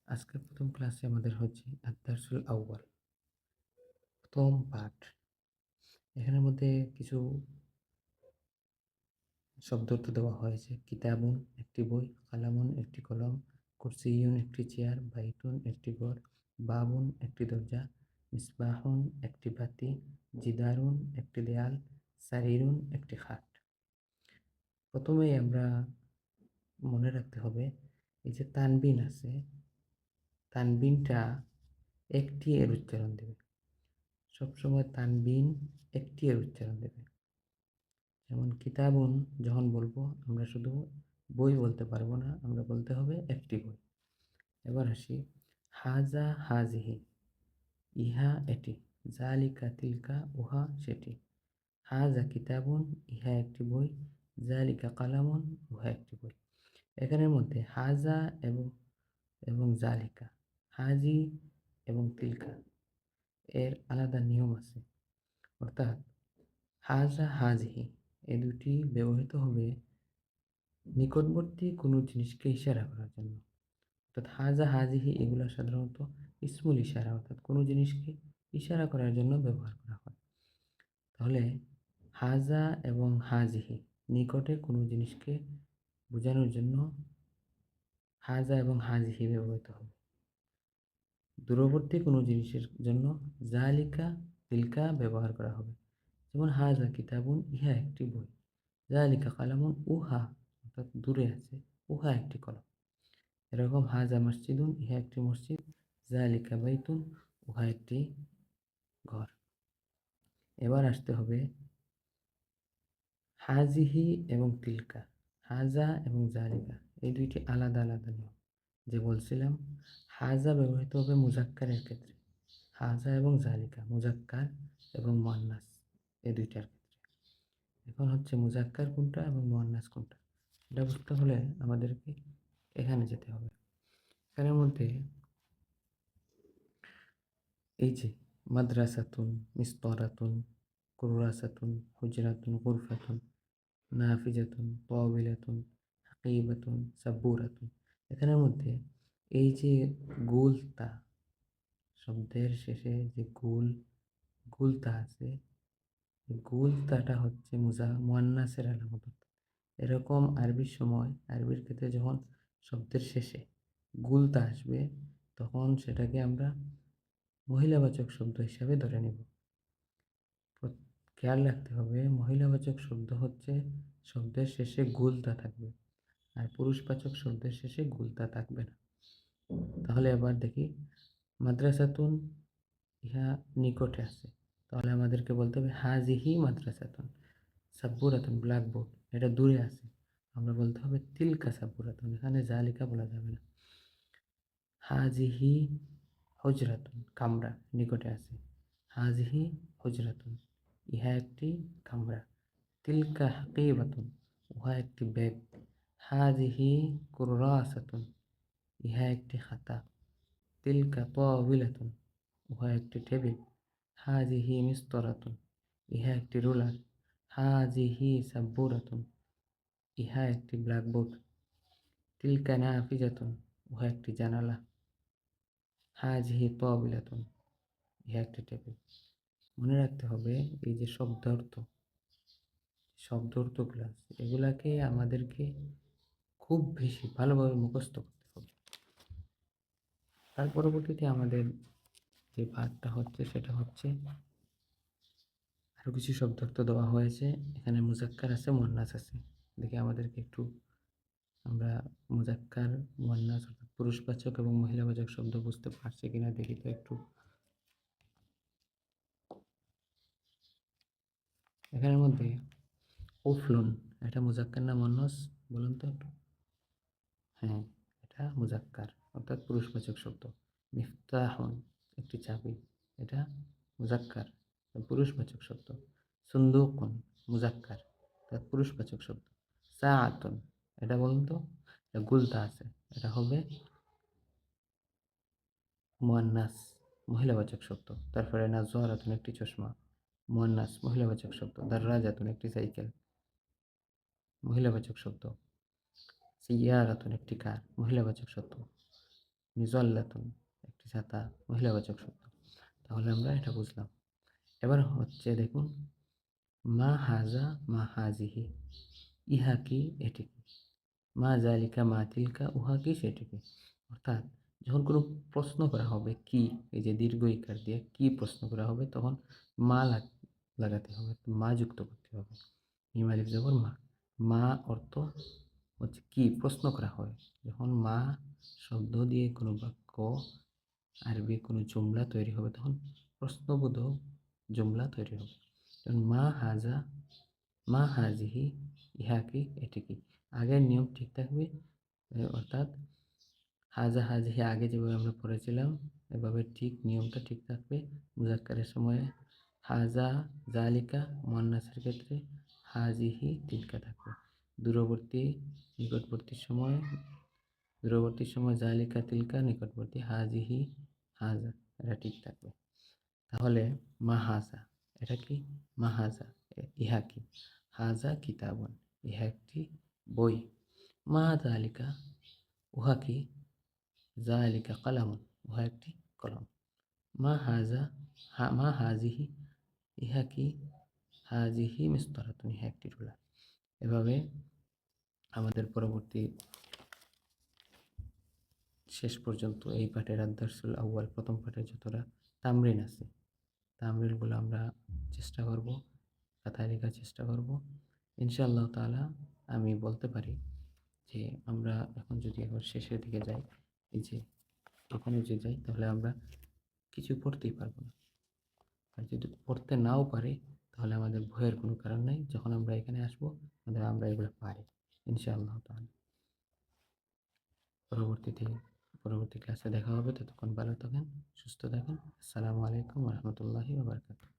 আজকের প্রথম ক্লাসে আমাদের হচ্ছে আদ-দারসুল আউয়াল, প্রথম পাঠ। এখানের মধ্যে কিছু শব্দার্থ দেওয়া হয়েছে। কিতাবুন একটি বই, কালামুন একটি কলম, কুরসিয়ুন একটি চেয়ার, বাইতুন একটি ঘর, বাবুন একটি দরজা, মিসবাহুন একটি বাতি, জিদারুন একটি দেয়াল, সারিরুন একটি খাট। প্রথমেই আমরা মনে রাখতে হবে, এই যে তানবিন আছে, তানবিনটা একটি এর উচ্চারণ দেবে। সবসময় তানবিন একটি এর উচ্চারণ দেবে। যেমন কিতাবুন যখন বলবো আমরা শুধু বই বলতে পারবো না, আমরা বলতে হবে একটি বই। এবার আসি, হাজা হাজিহি, ইহা এটি, জালিকা তিলকা উহা সেটি। হাজা কিতাবুন, ইহা একটি বই, জালিকা কালামুন, উহা একটি বই। এখানের মধ্যে হাজা এবং জালিকা, হাজি এবং তিলকা এর আলাদা নিয়ম আছে। অর্থাৎ হাজা হাজিহি এই দুটি ব্যবহৃত হবে নিকটবর্তী কোনো জিনিসকে ইশারা করার জন্য। অর্থাৎ হাজা হাজিহি এগুলো সাধারণত ইসমুল ইশারা, অর্থাৎ কোনো জিনিসকে ইশারা করার জন্য ব্যবহার করা হয়। তাহলে হাজা এবং হাজিহি নিকটে কোনো জিনিসকে বোঝানোর জন্য হাজা এবং হাজিহি ব্যবহৃত হবে। দূরবর্তী কোনো জিনিসের জন্য জালিকা তিলকা ব্যবহার করা হবে। যেমন হাজা কিতাবুন, ইহা একটি বই, জালিকা কালামুন, উহা অর্থাৎ দূরে আছে, উহা একটি কলম। এরকম হাজা মসজিদুন, ইহা একটি মসজিদ, জালিকা বাইতুন, উহা একটি ঘর। এবার আসতে হবে হাজিহি এবং তিলকা, হাজা এবং জালিকা এই দুইটি আলাদা আলাদা নিয়ম। যে বলছিলাম, হাজা ব্যবহৃত হবে মুজাক্কারের ক্ষেত্রে, হাজা এবং জালিকা মুজাক্কার এবং মুয়ান্নাস এই দুইটার ক্ষেত্রে। এখন হচ্ছে মুজাক্কার কোনটা এবং মুয়ান্নাস কোনটা এটা বুঝতে হলে আমাদেরকে এখানে যেতে হবে। এখানের মধ্যে এই যে মাদ্রাসাতুন, মিসতারাতুন, কুররাসাতুন, হুজরাতুন, গুরফাতুন, নাফিজাতুন, তাওবিলাতুন, হাকিবাতুন, সাব্বুরাতুন, এখানের মধ্যে এই যে গুলতা শব্দের শেষে যে গুলতা আছে, এই গুলতাটা হচ্ছে মুয়ান্নাসের আলামত। এরকম আরবির ক্ষেত্রে যখন শব্দের শেষে গুলতা আসবে তখন সেটাকে আমরা মহিলাবাচক শব্দ হিসাবে ধরে নেব। খেয়াল রাখতে হবে, মহিলাবাচক শব্দ হচ্ছে শব্দের শেষে গুলতা থাকবে, আর পুরুষবাচক শব্দের শেষে গুলতা থাকবে না। তাহলে এবার দেখি, মাদ্রাসাতুন ইহা নিকটে আছে, তাহলে আমাদেরকে বলতে হবে হাজিহি মাদ্রাসাতুন। সাব্বুরাতুন ব্ল্যাকবোর্ড এটা দূরে আছে, আমরা বলতে হবে তিলকা সাব্বুরাতুন, এখানে জালিকা বলা যাবে না। হাজিহি হুজরাতুন কামরা নিকটে আছে, হাজিহি হুজরাতুন ইহা একটি কামরা, তিলকা হাকিবাতুন উহা একটি ব্যাগ, হাজিহি কুররাসাতুন ইহা একটি খাতা, তিলকা তাওবিলাতুন উহা একটি টেবিল, হাজিহি মিসতরাতুন ইহা একটি রুলার, হাজিহি সাব্বুরাতুন ইহা একটি ব্ল্যাকবোর্ড, তিলকা নাফিজাতুন উহা একটি জানালা, হাজিহি তাওবিলাতুন ইহা একটি টেবিল। মনে রাখতে হবে এই যে শব্দার্থগুলো আছে এগুলাকে আমাদেরকে খুব বেশি ভালোভাবে মুখস্থ করতে হবে। তার পরবর্তীতে আমাদের যে পাঠটা হচ্ছে সেটা হচ্ছে আরও কিছু শব্দার্থ দেওয়া হয়েছে। এখানে মুজাক্কার আছে, মুয়ান্নাস আছে। দেখি আমাদেরকে একটু আমরা মুজাক্কার, মুয়ান্নাস অর্থাৎ পুরুষবাচক এবং মহিলাবাচক শব্দ বুঝতে পারছি কিনা দেখি তো একটু। এখানের মধ্যে উফলুন এটা মুজাক্কার না মুয়ান্নাস বলুন তো একটু। হ্যাঁ, এটা মুজাক্কার অর্থাৎ পুরুষবাচক শব্দ। মিফতাহুন একটি চাবি, এটা মুজাক্কার পুরুষবাচক শব্দ। সুন্দুকুন মুজাক্কার অর্থাৎ পুরুষবাচক শব্দ। সাআতুন এটা বলুন তো, এটা গুলতা আছে, এটা হবে মুয়ান্নাস মহিলাবাচক শব্দ। তারপরে নাজওয়ারাতুন একটি চশমা, মুয়ান্নাস মহিলাবাচক শব্দ। দাররাজাতুন একটি সাইকেল, মহিলাবাচক শব্দ। সিয়ারাতুন একটি কার, মহিলাবাচক শব্দ। মিজল্লাতুন একটি ছাতা মহিলাবাচক শব্দ। তাহলে আমরা এটা বুঝলাম। এবার হচ্ছে দেখুন, মা হাজা মা হাজিহি, ইহা কি এটি কি, মা জালিকা মা তিলকা উহা কি সেটি কি। অর্থাৎ যখন কোনো প্রশ্ন করা হবে কি, এই যে দীর্ঘ ইকার দিয়ে কি প্রশ্ন করা হবে, তখন মা লাগাতে হবে, মা যুক্ত করতে হবে। মিম আলিফ জবর মা। মা অর্থ হচ্ছে কি প্রশ্ন করা হয়। যখন মা শব্দ দিয়ে কোনো বাক্য আরবি কোনো জুমলা তৈরি হবে, তখন প্রশ্নবোধক জুমলা তৈরি হবে। যেমন মা হাজা মা হাজিহি, ইহা কি এটি কি। আগের নিয়ম ঠিক থাকবে, অর্থাৎ হাজা হাজিহি আগে যেভাবে আমরা পড়েছিলাম এভাবে ঠিক নিয়মটা ঠিক থাকবে। মুজাক্কারের সময়ে হাজা জালিকা, মুয়ান্নাসের ক্ষেত্রে হাজিহি তিলকা থাকবে। দূরবর্তী দূরবর্তী সময় জালিকা তিলকা, নিকটবর্তী হাজিহি হাজা, এটা ঠিক থাকবে। তাহলে মা হাজা এটা কি, মা হাজা ইহা কি, হাজা কিতাবন ইহা একটি বই, মা জালিকা উহা কি, জালিকা কালামুন উহা একটি কলম, মা হাজা মা হাজিহি ইহা কি, হাজিহি মিসতারাতুন ইহা একটি রুলার। এভাবে আমাদের পরবর্তী শেষ পর্যন্ত এই পাঠের আদ-দারসুল আউয়াল প্রথম পাঠের যতটা তামরিন আছে, তামরিনগুলো আমরা চেষ্টা করব, খাতায় লেখার চেষ্টা করব ইনশাআল্লাহ তাআলা। আমি বলতে পারি যে আমরা এখন যদি আবার শেষের দিকে যাই, এই যে এখানে যদি যাই, তাহলে আমরা কিছু পড়তেই পারবো না। আর যদি পড়তে নাও পারি, তাহলে আমাদের ভয়ের কোনো কারণ নাই। যখন আমরা এখানে আসবো, আমরা এগুলো পারি ইনশাআল্লাহ তাআলা। পরবর্তী ক্লাসে দেখা হবে। ততক্ষণ ভালো থাকেন, সুস্থ থাকেন। আসসালামু আলাইকুম ওয়া রাহমাতুল্লাহি ওয়া বারাকাতুহু।